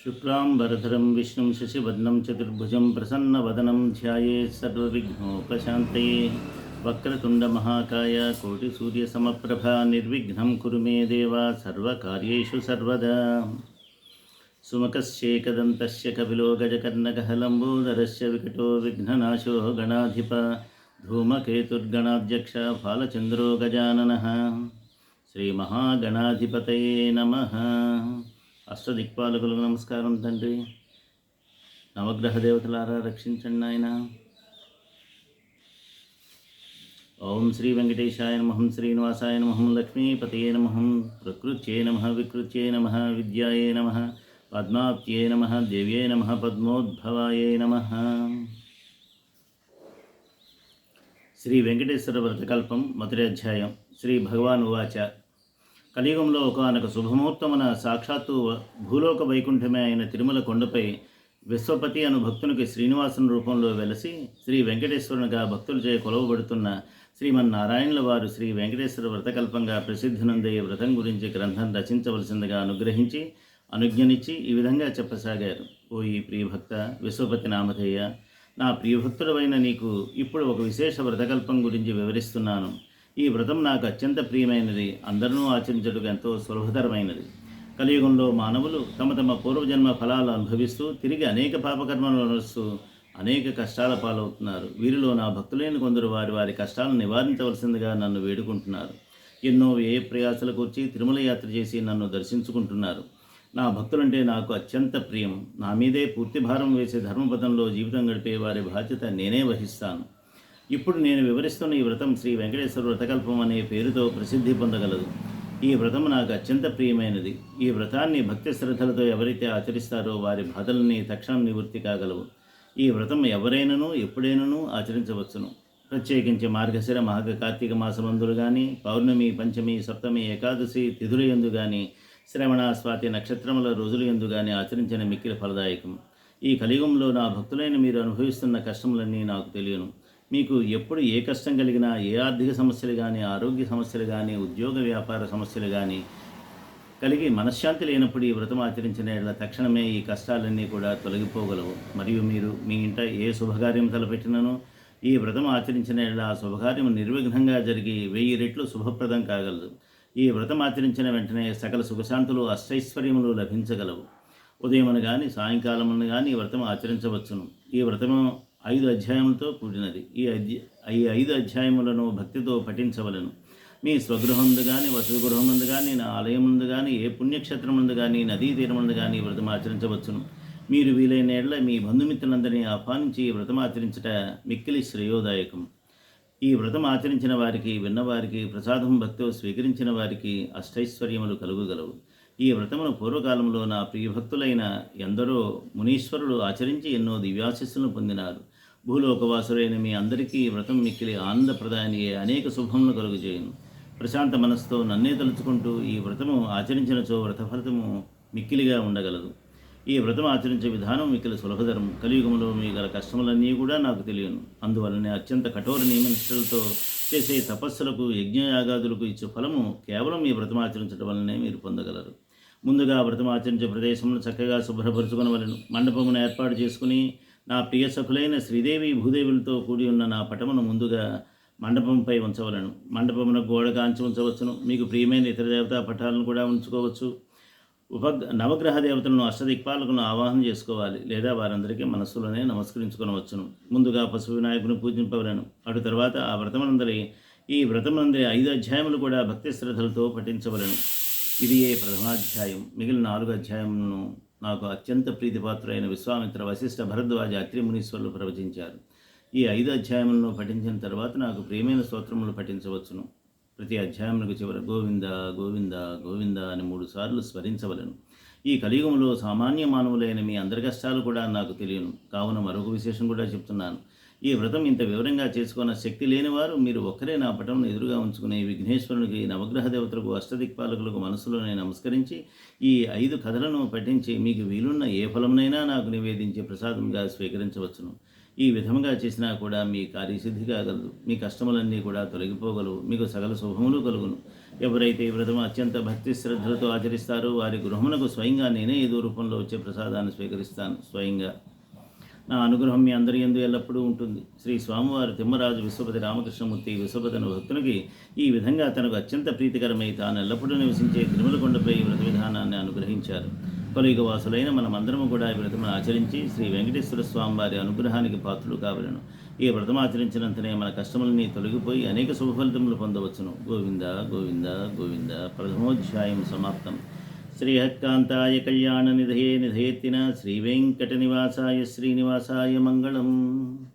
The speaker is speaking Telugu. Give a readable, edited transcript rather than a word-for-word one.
शुक्लांबरधरं विष्णुं शशिवर्णं चतुर्भुजं प्रसन्नवदनं ध्यायेत् सर्वविघ्नोपशान्तये। वक्रतुण्डमहाकाय कोटिसूर्यसमप्रभा निर्विघ्नं कुरु मे देव सर्वकार्येषु सर्वदा। सुमुखस्येकदन्तस्य कपिलो गजकर्णकः लम्बोदरस्य विकटो विघ्ननाशो गणाधिप धूमकेतुर्गणाध्यक्ष फालचन्द्रो गजाननः। श्रीमहागणाधिपतये नमः। అష్టదిక్పాలకులకు నమస్కారం తండ్రి. నవగ్రహ దేవతలారా రక్షించండి నాయన. ఓం శ్రీ వెంకటేశాయ నమః, శ్రీనివాసాయ నమః, లక్ష్మీపతయే నమః, ప్రకృత్యై నమః, వికృత్యై నమః, విద్యాయే నమః, పద్మాప్త్యై నమః, దేవ్యై నమః, పద్మోద్భవాయే నమః. శ్రీ వెంకటేశ్వర వ్రతకల్పం మొదటి అధ్యాయం. శ్రీ భగవాన్ ఉవాచ. కలియుగంలో ఒకనొక శుభముహూర్తమున సాక్షాత్తు భూలోక వైకుంఠమే అయిన తిరుమల కొండపై విశ్వపతి అను భక్తునికి శ్రీనివాసుని రూపంలో వెలసి శ్రీ వెంకటేశ్వరునిగా భక్తులచే కొలవబడుతున్న శ్రీమన్నారాయణుల వారు శ్రీ వెంకటేశ్వర వ్రతకల్పంగా ప్రసిద్ధి నొందే వ్రతం గురించి గ్రంథం రచించవలసిందిగా అనుగ్రహించి అనుజ్ఞనిచ్చి ఈ విధంగా చెప్పసాగారు. ఓ ఈ ప్రియభక్త విశ్వపతి నామధేయ, నా ప్రియభక్తుడవైన నీకు ఇప్పుడు ఒక విశేష వ్రతకల్పం గురించి వివరిస్తున్నాను. ఈ వ్రతం నాకు అత్యంత ప్రియమైనది, అందరూ ఆచరించడానికి ఎంతో సులభతరమైనది. కలియుగంలో మానవులు తమ తమ పూర్వజన్మ ఫలాలు అనుభవిస్తూ తిరిగి అనేక పాపకర్మలు అనుభవిస్తూ అనేక కష్టాల పాలవుతున్నారు. వీరిలో నా భక్తులైన కొందరు వారి కష్టాలను నివారించవలసిందిగా నన్ను వేడుకుంటున్నారు. ఎన్నో వ్యయ ప్రయాసలకు వచ్చి తిరుమల యాత్ర చేసి నన్ను దర్శించుకుంటున్నారు. నా భక్తులంటే నాకు అత్యంత ప్రియం. నా మీదే పూర్తి భారం వేసే ధర్మపథంలో జీవితం గడిపే వారి బాధ్యత నేనే వహిస్తాను. ఇప్పుడు నేను వివరిస్తున్న ఈ వ్రతం శ్రీ వెంకటేశ్వర వ్రతకల్పం అనే పేరుతో ప్రసిద్ధి పొందగలదు. ఈ వ్రతం నాకు అత్యంత ప్రియమైనది. ఈ వ్రతాన్ని భక్తి శ్రద్ధలతో ఎవరైతే ఆచరిస్తారో వారి బాధలన్నీ తక్షణం నివృత్తి కాగలవు. ఈ వ్రతం ఎవరైనను ఎప్పుడైనను ఆచరించవచ్చును. ప్రత్యేకించి మార్గశిర మాఘ కార్తీక మాసమందులు కానీ, పౌర్ణమి, పంచమి, సప్తమి, ఏకాదశి తిథుల యందు కానీ, శ్రవణ, స్వాతి నక్షత్రముల రోజుల యందు కానీ ఆచరించిన మిక్కిలి ఫలదాయకం. ఈ కలియుగంలో నా భక్తులైన మీరు అనుభవిస్తున్న కష్టములన్నీ నాకు తెలియను. మీకు ఎప్పుడు ఏ కష్టం కలిగినా, ఏ ఆర్థిక సమస్యలు కానీ, ఆరోగ్య సమస్యలు కానీ, ఉద్యోగ వ్యాపార సమస్యలు కానీ కలిగి మనశ్శాంతి లేనప్పుడు ఈ వ్రతం ఆచరించిన తక్షణమే ఈ కష్టాలన్నీ కూడా తొలగిపోగలవు. మరియు మీరు మీ ఇంట ఏ శుభకార్యం తలపెట్టినను ఈ వ్రతం ఆచరించిన ఆ శుభకార్యం నిర్విఘ్నంగా జరిగి 1000 రెట్లు శుభప్రదం కాగలదు. ఈ వ్రతం ఆచరించిన వెంటనే సకల సుఖశాంతులు అష్టైశ్వర్యములు లభించగలవు. ఉదయమును కానీ సాయంకాలమును కానీ ఈ వ్రతం ఆచరించవచ్చును. ఈ వ్రతము 5 అధ్యాయములతో కూడినది. ఈ 5 అధ్యాయములను భక్తితో పఠించవలను. మీ స్వగృహముందు కానీ, వసతిగృహముందు కానీ, నా ఆలయముందు కానీ, ఏ పుణ్యక్షేత్రముందు కానీ, నదీ తీరముందు కానీ ఈ వ్రతం ఆచరించవచ్చును. మీరు వీలైన ఎడల మీ బంధుమిత్రులందరినీ ఆహ్వానించి ఈ వ్రతం ఆచరించట మిక్కిలి శ్రేయోదాయకం. ఈ వ్రతం ఆచరించిన వారికి, విన్నవారికి, ప్రసాదం భక్తితో స్వీకరించిన వారికి అష్టైశ్వర్యములు కలుగుగలవు. ఈ వ్రతమును పూర్వకాలంలో నా ప్రియభక్తులైన ఎందరో మునీశ్వరులు ఆచరించి ఎన్నో దివ్యాశిస్సులను పొందినారు. భూలోకవాసులైన మీ అందరికీ ఈ వ్రతం మిక్కిలి ఆనందప్రదాయని అనేక శుభములను కలుగుచేయును. ప్రశాంత మనస్సుతో నన్నే తలుచుకుంటూ ఈ వ్రతము ఆచరించినచో వ్రతఫలితము మిక్కిలిగా ఉండగలదు. ఈ వ్రతం ఆచరించే విధానం మిక్కిలి సులభతరం. కలియుగంలో మీ గల కష్టములన్నీ కూడా నాకు తెలియను. అందువలనే అత్యంత కఠోర నియమనిష్టలతో చేసే తపస్సులకు, యజ్ఞయాగాదులకు ఇచ్చే ఫలము కేవలం ఈ వ్రతం ఆచరించడం వల్లనే మీరు పొందగలరు. ముందుగా వ్రతం ఆచరించే ప్రదేశంలో చక్కగా శుభ్రపరుచుకునవలను. మండపమును ఏర్పాటు చేసుకుని నా ప్రియ సఖులైన శ్రీదేవి భూదేవులతో కూడి ఉన్న నా పటమును ముందుగా మండపంపై ఉంచవలను. మండపమును గోడ కాంచి ఉంచవచ్చును. మీకు ప్రియమైన ఇతర దేవతా పటాలను కూడా ఉంచుకోవచ్చు. నవగ్రహ దేవతలను, అష్టదిక్పాలకులను ఆవాహన చేసుకోవాలి, లేదా వారందరికీ మనస్సులోనే నమస్కరించుకొనవచ్చును. ముందుగా పశువు వినాయకుని పూజింపవలను. అటు తర్వాత ఈ వ్రతమందరి 5 అధ్యాయములు కూడా భక్తి శ్రద్ధలతో పఠించవలను. ఇది ప్రథమాధ్యాయం. మిగిలిన 4 అధ్యాయములను నాకు అత్యంత ప్రీతిపాత్రులైన విశ్వామిత్ర, వశిష్ఠ, భరద్వాజ, అత్రి మునీశ్వరులు ప్రవచించారు. ఈ 5 అధ్యాయములను పఠించిన తర్వాత నాకు ప్రియమైన స్తోత్రములు పఠించవచ్చును. ప్రతి అధ్యాయములకు చివర గోవింద గోవింద గోవింద అని 3 సార్లు స్మరించవలను. ఈ కలియుగంలో సామాన్య మానవులైన మీ అందరి కష్టాలు కూడా నాకు తెలియను. కావున మరొక విశేషం కూడా చెప్తున్నాను. ఈ వ్రతం ఇంత వివరంగా చేసుకున్న శక్తి లేనివారు మీరు ఒక్కరే నా పటంను ఎదురుగా ఉంచుకుని విఘ్నేశ్వరునికి, నవగ్రహ దేవతలకు, అష్టదిక్పాలకులకు మనసులోనే నమస్కరించి ఈ 5 కథలను పఠించి మీకు వీలున్న ఏ ఫలమునైనా నాకు నివేదించి ప్రసాదంగా స్వీకరించవచ్చును. ఈ విధముగా చేసినా కూడా మీ కార్యసిద్ధి కాగలదు. మీ కష్టములన్నీ కూడా తొలగిపోగలవు. మీకు సకల శుభములు కలుగును. ఎవరైతే ఈ వ్రతం అత్యంత భక్తి శ్రద్ధలతో ఆచరిస్తారో వారి గృహమునకు స్వయంగా నేనే ఏదో రూపంలో వచ్చే ప్రసాదాన్ని స్వీకరిస్తాను. స్వయంగా నా అనుగ్రహం మీ అందరి యందు ఎల్లప్పుడూ ఉంటుంది. శ్రీ స్వామివారు తిమ్మరాజు విశ్వపతి రామకృష్ణమూర్తి విశ్వపతిని భక్తునికి ఈ విధంగా తనకు అత్యంత ప్రీతికరమై తాను ఎల్లప్పుడూ నివసించే తిరుమల కొండపై ఈ వ్రత విధానాన్ని అనుగ్రహించారు. కలియుగ వాసులైన మనమందరము కూడా ఈ వ్రతమును ఆచరించి శ్రీ వెంకటేశ్వర స్వామి వారి అనుగ్రహానికి పాత్రులు కావలను. ఈ వ్రతం ఆచరించినంతనే మన కష్టములన్నీ తొలగిపోయి అనేక శుభఫలితములు పొందవచ్చును. గోవింద గోవింద గోవింద. ప్రథమోధ్యాయం సమాప్తం. శ్రీహత్కాంతాయ కళ్యాణ నిధయే నిధయేత్తిన శ్రీవేంకటనివాసాయ శ్రీనివాసాయ మంగళం.